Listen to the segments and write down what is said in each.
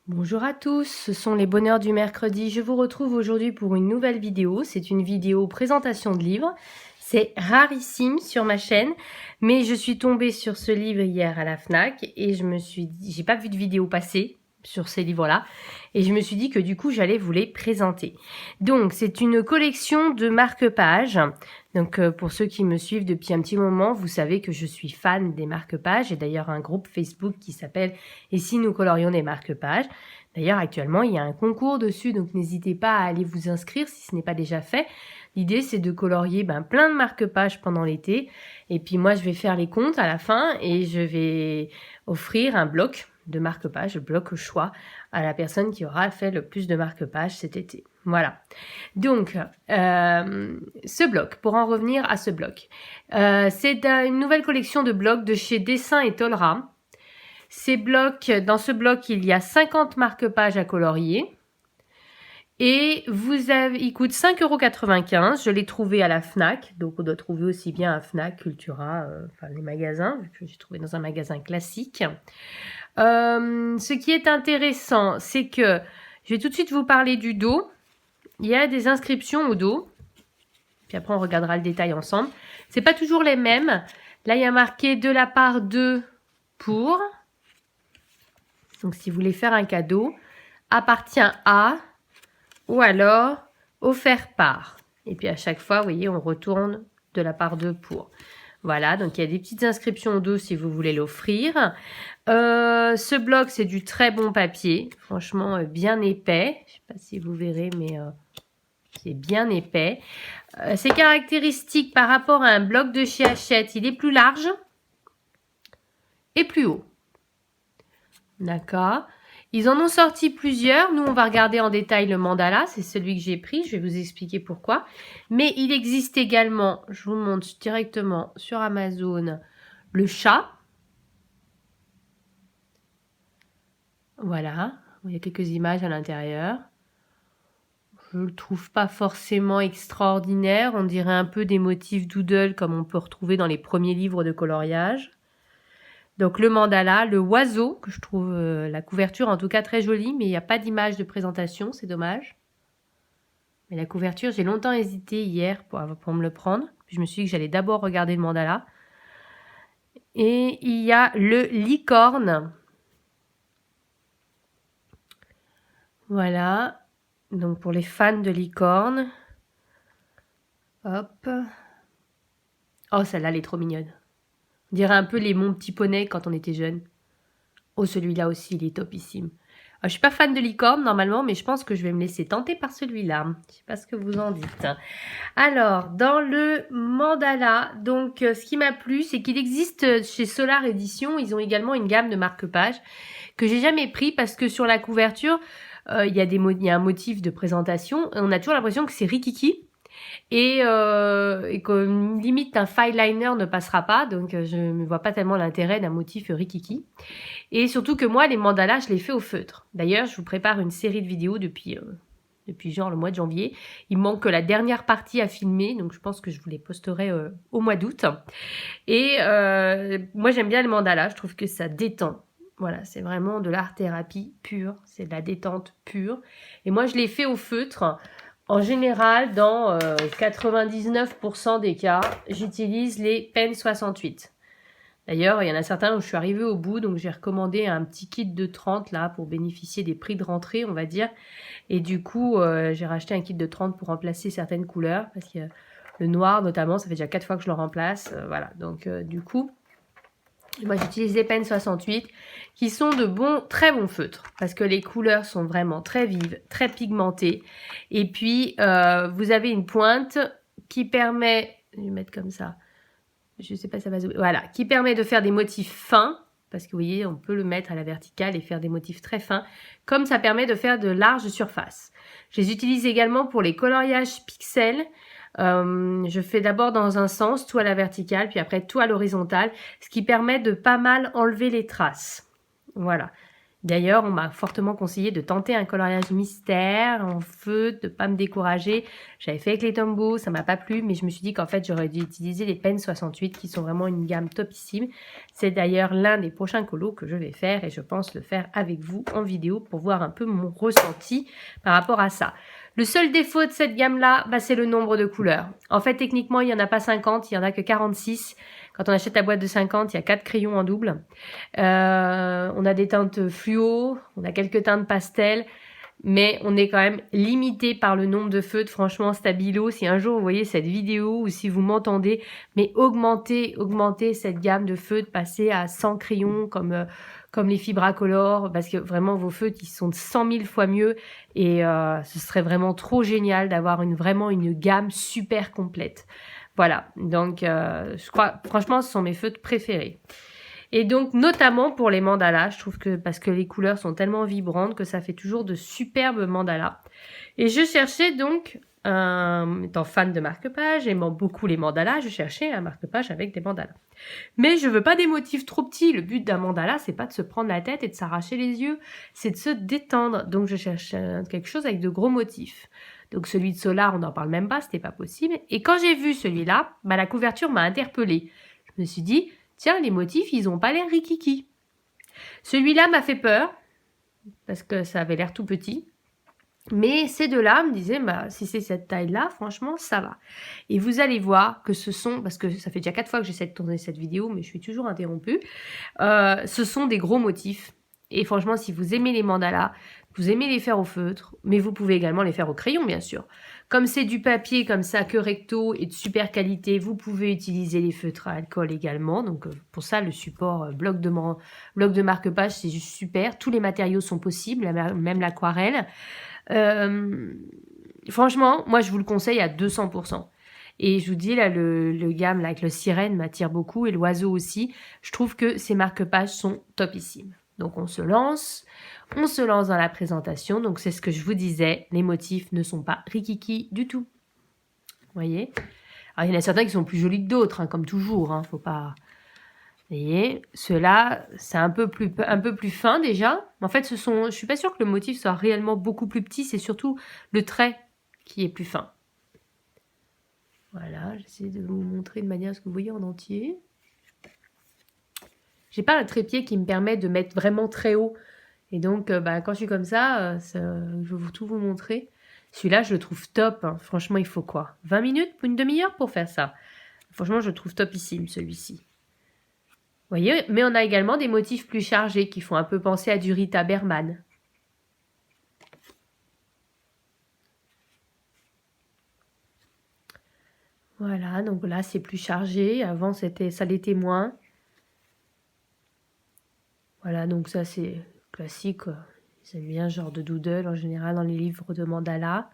Bonjour à tous, ce sont les bonheurs du mercredi. Je vous retrouve aujourd'hui pour une nouvelle vidéo. C'est une vidéo présentation de livre. C'est rarissime sur ma chaîne, mais je suis tombée sur ce livre hier à la Fnac et je me suis dit, j'ai pas vu de vidéo passer sur ces livres-là et je me suis dit que du coup j'allais vous les présenter. Donc c'est une collection de marque-pages. Donc pour ceux qui me suivent depuis un petit moment, vous savez que je suis fan des marque-pages. J'ai d'ailleurs un groupe Facebook qui s'appelle Et si nous colorions des marque-pages. D'ailleurs actuellement il y a un concours dessus, donc n'hésitez pas à aller vous inscrire si ce n'est pas déjà fait. L'idée c'est de colorier plein de marque-pages pendant l'été et puis moi je vais faire les comptes à la fin et je vais offrir un bloc de marque-pages, le bloc au choix à la personne qui aura fait le plus de marque-pages cet été. Voilà. Donc, ce bloc, pour en revenir à ce bloc, c'est une nouvelle collection de blocs de chez Dessin et Tolera. Dans ce bloc, il y a 50 marque-pages à colorier. Et il coûte 5,95 €. Je l'ai trouvé à la Fnac. Donc, on doit trouver aussi bien à Fnac, Cultura, les magasins, vu que j'ai trouvé dans un magasin classique. Ce qui est intéressant, c'est que je vais tout de suite vous parler du dos. Il y a des inscriptions au dos. Puis après, on regardera le détail ensemble. C'est pas toujours les mêmes. Là, il y a marqué de la part de pour. Donc, si vous voulez faire un cadeau, appartient à ou alors offert par. Et puis à chaque fois, vous voyez, on retourne de la part de pour. Voilà, donc il y a des petites inscriptions au dos si vous voulez l'offrir. Ce bloc, c'est du très bon papier, franchement bien épais. Je ne sais pas si vous verrez, mais c'est bien épais. Ses caractéristiques par rapport à un bloc de chez Hachette, il est plus large et plus haut. D'accord. Ils en ont sorti plusieurs. Nous, on va regarder en détail le mandala. C'est celui que j'ai pris. Je vais vous expliquer pourquoi. Mais il existe également, je vous montre directement sur Amazon, le chat. Voilà. Il y a quelques images à l'intérieur. Je ne le trouve pas forcément extraordinaire. On dirait un peu des motifs doodle comme on peut retrouver dans les premiers livres de coloriage. Donc le mandala, le oiseau, que je trouve la couverture en tout cas très jolie, mais il n'y a pas d'image de présentation, c'est dommage. Mais la couverture, j'ai longtemps hésité hier pour me le prendre. Puis je me suis dit que j'allais d'abord regarder le mandala. Et il y a le licorne. Voilà. Donc pour les fans de licorne. Hop. Oh, celle-là, elle est trop mignonne. On dirait un peu les Mon Petit Poney quand on était jeune. Oh, celui-là aussi, il est topissime. Je suis pas fan de licorne normalement, mais je pense que je vais me laisser tenter par celui-là. Je sais pas ce que vous en dites. Alors, dans le mandala, donc ce qui m'a plu, c'est qu'il existe chez Solar Edition, ils ont également une gamme de marque-pages que j'ai jamais pris parce que sur la couverture, il y a un motif de présentation. On a toujours l'impression que c'est Rikiki. Et que limite un fine liner ne passera pas, donc je ne vois pas tellement l'intérêt d'un motif rikiki. Et surtout que moi, les mandalas, je les fais au feutre. D'ailleurs, je vous prépare une série de vidéos depuis genre le mois de janvier. Il me manque que la dernière partie à filmer, donc je pense que je vous les posterai au mois d'août. Et moi, j'aime bien les mandalas, je trouve que ça détend. Voilà, c'est vraiment de l'art-thérapie pure, c'est de la détente pure. Et moi, je les fais au feutre. En général, dans 99% des cas, j'utilise les Pen 68. D'ailleurs, il y en a certains où je suis arrivée au bout, donc j'ai recommandé un petit kit de 30 là pour bénéficier des prix de rentrée, on va dire. Et du coup, j'ai racheté un kit de 30 pour remplacer certaines couleurs, parce que le noir notamment, ça fait déjà 4 fois que je le remplace. Voilà, donc du coup, moi j'utilise les Pen 68 qui sont de très bons feutres parce que les couleurs sont vraiment très vives, très pigmentées. Et puis vous avez une pointe qui permet, je vais mettre comme ça, je sais pas si ça va zoomer, voilà, qui permet de faire des motifs fins parce que vous voyez, on peut le mettre à la verticale et faire des motifs très fins, comme ça permet de faire de larges surfaces. Je les utilise également pour les coloriages pixels. Je fais d'abord dans un sens, tout à la verticale, puis après tout à l'horizontale, ce qui permet de pas mal enlever les traces. Voilà. D'ailleurs, on m'a fortement conseillé de tenter un coloriage mystère en feutre, de pas me décourager. J'avais fait avec les Tombow, ça m'a pas plu, mais je me suis dit qu'en fait, j'aurais dû utiliser les Pen 68 qui sont vraiment une gamme topissime. C'est d'ailleurs l'un des prochains colos que je vais faire et je pense le faire avec vous en vidéo pour voir un peu mon ressenti par rapport à ça. Le seul défaut de cette gamme-là, bah, c'est le nombre de couleurs. En fait, techniquement, il n'y en a pas 50, il n'y en a que 46. Quand on achète la boîte de 50, il y a 4 crayons en double. On a des teintes fluo, on a quelques teintes pastel, mais on est quand même limité par le nombre de feutres. Franchement, Stabilo, si un jour vous voyez cette vidéo ou si vous m'entendez, mais augmentez cette gamme de feutres, passez à 100 crayons comme les Fibracolor, parce que vraiment vos feutres, ils sont 100 000 fois mieux et ce serait vraiment trop génial d'avoir vraiment une gamme super complète. Voilà, donc je crois, franchement, ce sont mes feutres préférés. Et donc, notamment pour les mandalas, je trouve que, parce que les couleurs sont tellement vibrantes que ça fait toujours de superbes mandalas. Et je cherchais donc, étant fan de marque-page, aimant beaucoup les mandalas, je cherchais un marque-page avec des mandalas. Mais je veux pas des motifs trop petits. Le but d'un mandala, c'est pas de se prendre la tête et de s'arracher les yeux, c'est de se détendre. Donc, je cherche quelque chose avec de gros motifs. Donc, celui de Solar, on n'en parle même pas, c'était pas possible. Et quand j'ai vu celui-là, bah, la couverture m'a interpellée. Je me suis dit, tiens, les motifs, ils ont pas l'air rikiki. Celui-là m'a fait peur, parce que ça avait l'air tout petit. Mais ces deux-là me disaient, bah, si c'est cette taille-là, franchement, ça va. Et vous allez voir que ce sont, parce que ça fait déjà 4 fois que j'essaie de tourner cette vidéo, mais je suis toujours interrompue, ce sont des gros motifs. Et franchement, si vous aimez les mandalas, vous aimez les faire au feutre, mais vous pouvez également les faire au crayon, bien sûr. Comme c'est du papier comme ça, que recto et de super qualité, vous pouvez utiliser les feutres à alcool également. Donc pour ça, le support bloc de marque-page, c'est juste super. Tous les matériaux sont possibles, même l'aquarelle. Franchement, moi, je vous le conseille à 200%. Et je vous dis, là, le gamme là, avec le sirène m'attire beaucoup et l'oiseau aussi. Je trouve que ces marque-pages sont topissimes. Donc, on se lance dans la présentation. Donc, c'est ce que je vous disais. Les motifs ne sont pas rikiki du tout. Vous voyez? Alors, il y en a certains qui sont plus jolis que d'autres, hein, comme toujours. Hein, faut pas... Vous voyez, ceux-là, c'est un peu plus fin déjà. En fait, je suis pas sûre que le motif soit réellement beaucoup plus petit. C'est surtout le trait qui est plus fin. Voilà, j'essaie de vous montrer de manière à ce que vous voyez en entier. J'ai pas un trépied qui me permet de mettre vraiment très haut. Et donc, quand je suis comme ça, je vais tout vous montrer. Celui-là, je le trouve top. Hein. Franchement, il faut quoi? 20 minutes, une demi-heure pour faire ça. Franchement, je le trouve topissime, celui-ci. Vous voyez, mais on a également des motifs plus chargés qui font un peu penser à du Rita Berman. Voilà, donc là, c'est plus chargé. Avant, ça l'était moins. Voilà, donc ça, c'est classique. Ils aiment bien ce genre de doodle, en général, dans les livres de mandala.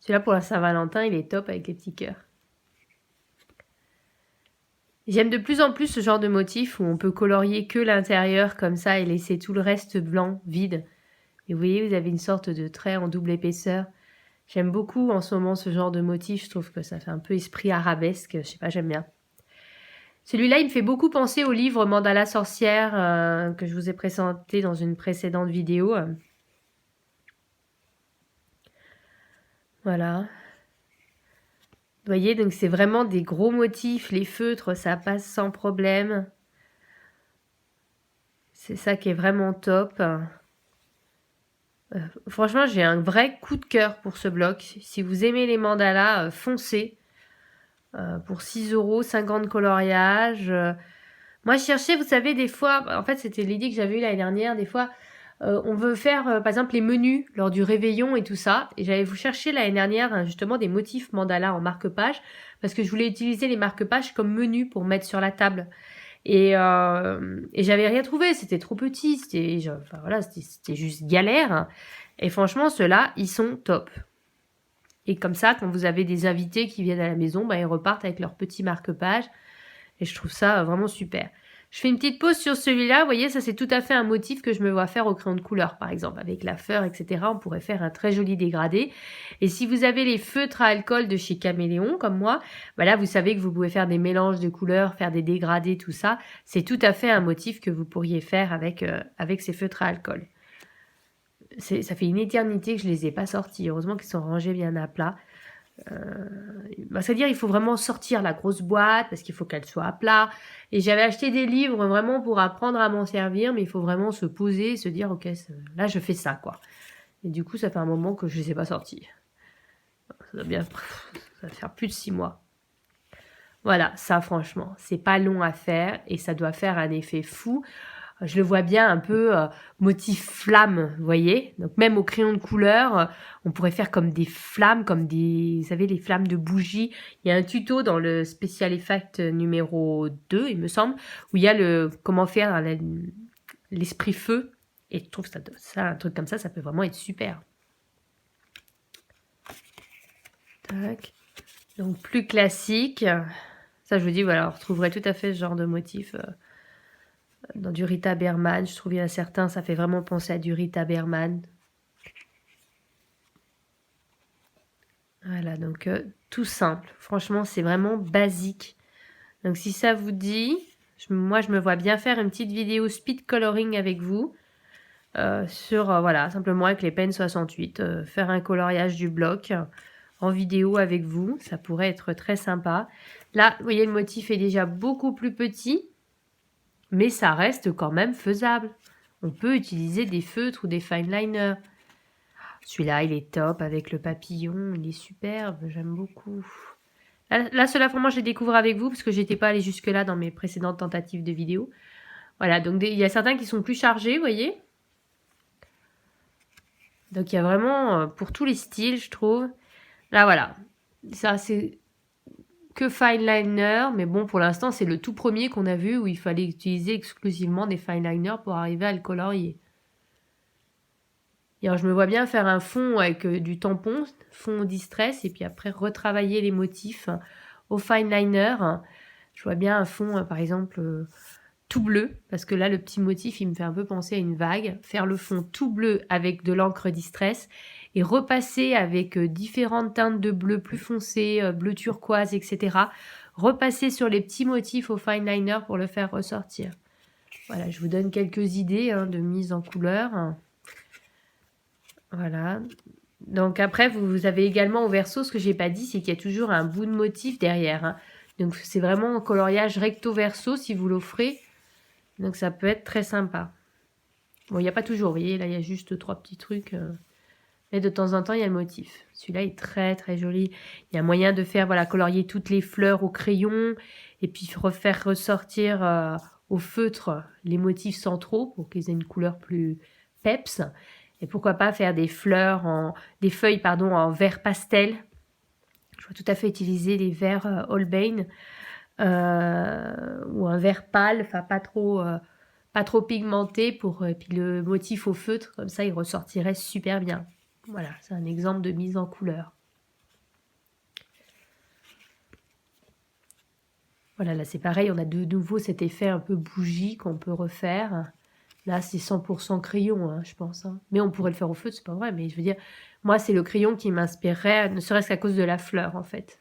Celui-là, pour la Saint-Valentin, il est top avec les petits cœurs. J'aime de plus en plus ce genre de motif où on peut colorier que l'intérieur comme ça et laisser tout le reste blanc, vide. Et vous voyez, vous avez une sorte de trait en double épaisseur. J'aime beaucoup en ce moment ce genre de motif. Je trouve que ça fait un peu esprit arabesque. Je sais pas, j'aime bien. Celui-là, il me fait beaucoup penser au livre Mandala sorcière que je vous ai présenté dans une précédente vidéo. Voilà. Vous voyez, donc c'est vraiment des gros motifs. Les feutres, ça passe sans problème. C'est ça qui est vraiment top. Franchement, j'ai un vrai coup de cœur pour ce bloc. Si vous aimez les mandalas, foncez. Pour 6 €, 50 coloriages. Moi, je cherchais, vous savez, des fois... En fait, c'était l'idée que j'avais eue l'année dernière. Des fois, on veut faire, par exemple, les menus lors du réveillon et tout ça. Et j'avais cherché l'année dernière, justement, des motifs mandala en marque-page. Parce que je voulais utiliser les marque-pages comme menus pour mettre sur la table. Et j'avais rien trouvé, c'était trop petit, c'était juste galère. Et franchement, ceux-là, ils sont top. Et comme ça, quand vous avez des invités qui viennent à la maison, ils repartent avec leur petit marque-page. Et je trouve ça vraiment super. Je fais une petite pause sur celui-là. Vous voyez, ça c'est tout à fait un motif que je me vois faire au crayon de couleur, par exemple. Avec la fleur, etc. On pourrait faire un très joli dégradé. Et si vous avez les feutres à alcool de chez Caméléon, comme moi, bah là, vous savez que vous pouvez faire des mélanges de couleurs, faire des dégradés, tout ça. C'est tout à fait un motif que vous pourriez faire avec, avec ces feutres à alcool. Ça fait une éternité que je les ai pas sortis. Heureusement qu'ils sont rangés bien à plat. C'est-à-dire il faut vraiment sortir la grosse boîte parce qu'il faut qu'elle soit à plat. Et j'avais acheté des livres vraiment pour apprendre à m'en servir, mais il faut vraiment se poser et se dire ok, là je fais ça quoi. Et du coup ça fait un moment que je les ai pas sortis. Ça va faire plus de 6 mois. Voilà, ça franchement, c'est pas long à faire et ça doit faire un effet fou. Je le vois bien un peu motif flamme, vous voyez. Donc même au crayon de couleur, on pourrait faire comme des flammes, comme des, vous savez, les flammes de bougies. Il y a un tuto dans le Special Effect numéro 2, il me semble, où il y a le comment faire l'esprit feu. Et je trouve ça, un truc comme ça peut vraiment être super. Tac. Donc plus classique. Ça, je vous dis, voilà, on retrouverait tout à fait ce genre de motif dans du Rita Berman. Je trouve qu'il y en a certains, ça fait vraiment penser à du Rita Berman. Voilà, donc tout simple. Franchement, c'est vraiment basique. Donc si ça vous dit, moi je me vois bien faire une petite vidéo speed coloring avec vous. Sur, voilà, simplement avec les pennes 68. Faire un coloriage du bloc en vidéo avec vous. Ça pourrait être très sympa. Là, vous voyez, le motif est déjà beaucoup plus petit. Mais ça reste quand même faisable. On peut utiliser des feutres ou des fine liners. Celui-là, il est top avec le papillon. Il est superbe. J'aime beaucoup. Là, cela, vraiment, je les découvre avec vous parce que j'étais pas allée jusque-là dans mes précédentes tentatives de vidéo. Voilà, donc il y a certains qui sont plus chargés, vous voyez. Donc il y a vraiment pour tous les styles, je trouve. Là, voilà. Ça, c'est que fine liner, mais bon, pour l'instant, c'est le tout premier qu'on a vu où il fallait utiliser exclusivement des fine liners pour arriver à le colorier. Et alors, je me vois bien faire un fond avec du tampon, fond distress, et puis après retravailler les motifs au fine liner. Je vois bien un fond, par exemple, tout bleu, parce que là, le petit motif, il me fait un peu penser à une vague. Faire le fond tout bleu avec de l'encre distress et repasser avec différentes teintes de bleu plus foncé, bleu turquoise, etc. Repasser sur les petits motifs au fine liner pour le faire ressortir. Voilà, je vous donne quelques idées de mise en couleur. Voilà. Donc après, vous avez également au verso, ce que j'ai pas dit, c'est qu'il y a toujours un bout de motif derrière. Donc c'est vraiment un coloriage recto verso si vous l'offrez. Donc ça peut être très sympa. Bon, il n'y a pas toujours, vous voyez, là il y a juste 3 petits trucs. Mais de temps en temps, il y a le motif. Celui-là est très très joli. Il y a moyen de faire, voilà, colorier toutes les fleurs au crayon. Et puis refaire ressortir au feutre les motifs centraux pour qu'ils aient une couleur plus peps. Et pourquoi pas faire des des feuilles pardon, en vert pastel. Je vois tout à fait utiliser les verts Holbein ou un vert pâle, enfin pas trop pigmenté pour puis le motif au feutre, comme ça il ressortirait super bien. Voilà, c'est un exemple de mise en couleur. Voilà, là c'est pareil, on a de nouveau cet effet un peu bougie qu'on peut refaire. Là, c'est 100% crayon, je pense. Mais on pourrait le faire au feu, c'est pas vrai. Mais je veux dire, moi, c'est le crayon qui m'inspirerait, ne serait-ce qu'à cause de la fleur, en fait.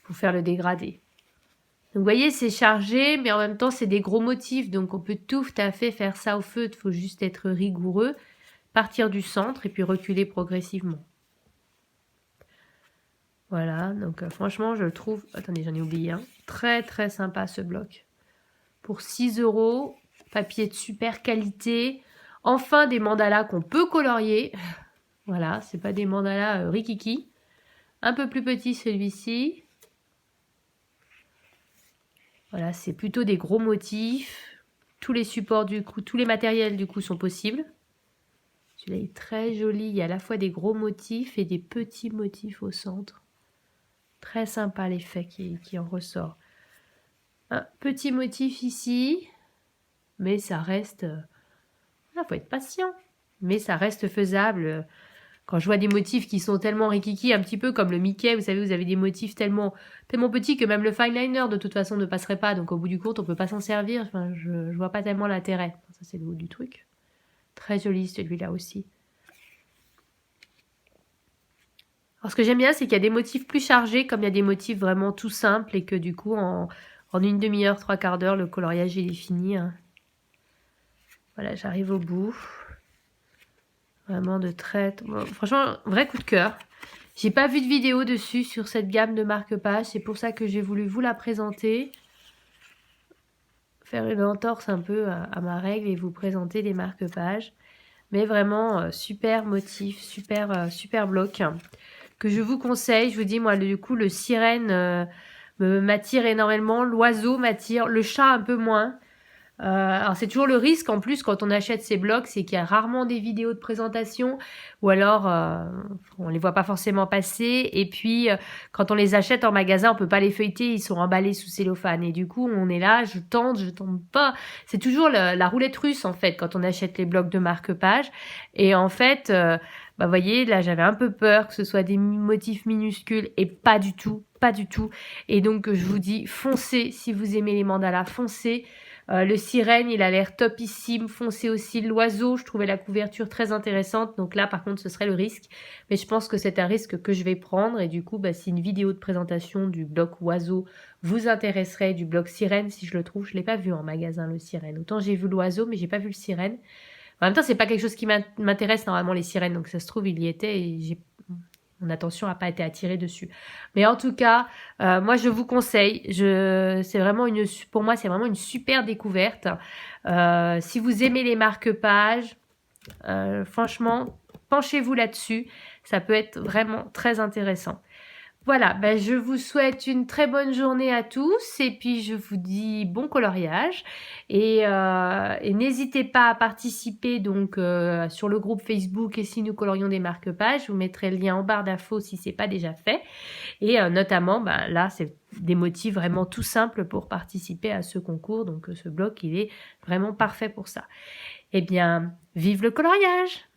Pour faire le dégradé. Donc, vous voyez, c'est chargé, mais en même temps, c'est des gros motifs. Donc, on peut tout à fait faire ça au feu. Il faut juste être rigoureux, partir du centre et puis reculer progressivement. Voilà, donc franchement, je le trouve... Attendez, j'en ai oublié un. Très, très sympa, ce bloc. Pour 6 €... Papier de super qualité. Enfin, des mandalas qu'on peut colorier. Voilà, c'est pas des mandalas rikiki. Un peu plus petit celui-ci. Voilà, c'est plutôt des gros motifs. Tous les supports du coup, tous les matériels du coup sont possibles. Celui-là est très joli. Il y a à la fois des gros motifs et des petits motifs au centre. Très sympa l'effet qui en ressort. Un petit motif ici. Mais ça reste... Il faut être patient. Mais ça reste faisable. Quand je vois des motifs qui sont tellement rikiki, un petit peu comme le Mickey, vous savez, vous avez des motifs tellement petits que même le fine liner de toute façon ne passerait pas. Donc au bout du compte, on peut pas s'en servir. Enfin, je vois pas tellement l'intérêt. Ça c'est le haut du truc. Très joli celui-là aussi. Alors ce que j'aime bien, c'est qu'il y a des motifs plus chargés, comme il y a des motifs vraiment tout simples et que du coup, en une demi-heure, 3/4 d'heure, le coloriage il est fini. Hein. Voilà, j'arrive au bout. Vraiment de très... Bon, franchement, vrai coup de cœur. J'ai pas vu de vidéo dessus sur cette gamme de marque-pages. C'est pour ça que j'ai voulu vous la présenter. Faire une entorse un peu à ma règle et vous présenter les marque-pages. Mais vraiment, super motif, super bloc. Que je vous conseille. Je vous dis, moi, du coup, le sirène m'attire énormément. L'oiseau m'attire. Le chat un peu moins. Alors c'est toujours le risque en plus quand on achète ces blocs, c'est qu'il y a rarement des vidéos de présentation ou alors on les voit pas forcément passer et puis quand on les achète en magasin on peut pas les feuilleter, ils sont emballés sous cellophane et du coup on est là, je tente pas. C'est toujours la roulette russe en fait quand on achète les blocs de marque-page et en fait vous voyez là j'avais un peu peur que ce soit des motifs minuscules et pas du tout et donc je vous dis foncez si vous aimez les mandalas, foncez. Le sirène, il a l'air topissime, foncé aussi. L'oiseau, je trouvais la couverture très intéressante. Donc là, par contre, ce serait le risque. Mais je pense que c'est un risque que je vais prendre. Et du coup, si une vidéo de présentation du bloc oiseau vous intéresserait, du bloc sirène, si je le trouve, je ne l'ai pas vu en magasin, le sirène. Autant j'ai vu l'oiseau, mais j'ai pas vu le sirène. En même temps, c'est pas quelque chose qui m'intéresse normalement, les sirènes. Donc ça se trouve, il y était et mon attention n'a pas été attirée dessus. Mais en tout cas, moi je vous conseille. C'est vraiment pour moi c'est vraiment une super découverte. Si vous aimez les marque-pages, franchement, penchez-vous là-dessus. Ça peut être vraiment très intéressant. Voilà, je vous souhaite une très bonne journée à tous et puis je vous dis bon coloriage et n'hésitez pas à participer donc sur le groupe Facebook et si nous colorions des marque-pages, je vous mettrai le lien en barre d'infos si c'est pas déjà fait et notamment là c'est des motifs vraiment tout simples pour participer à ce concours donc ce bloc il est vraiment parfait pour ça. Eh bien, vive le coloriage!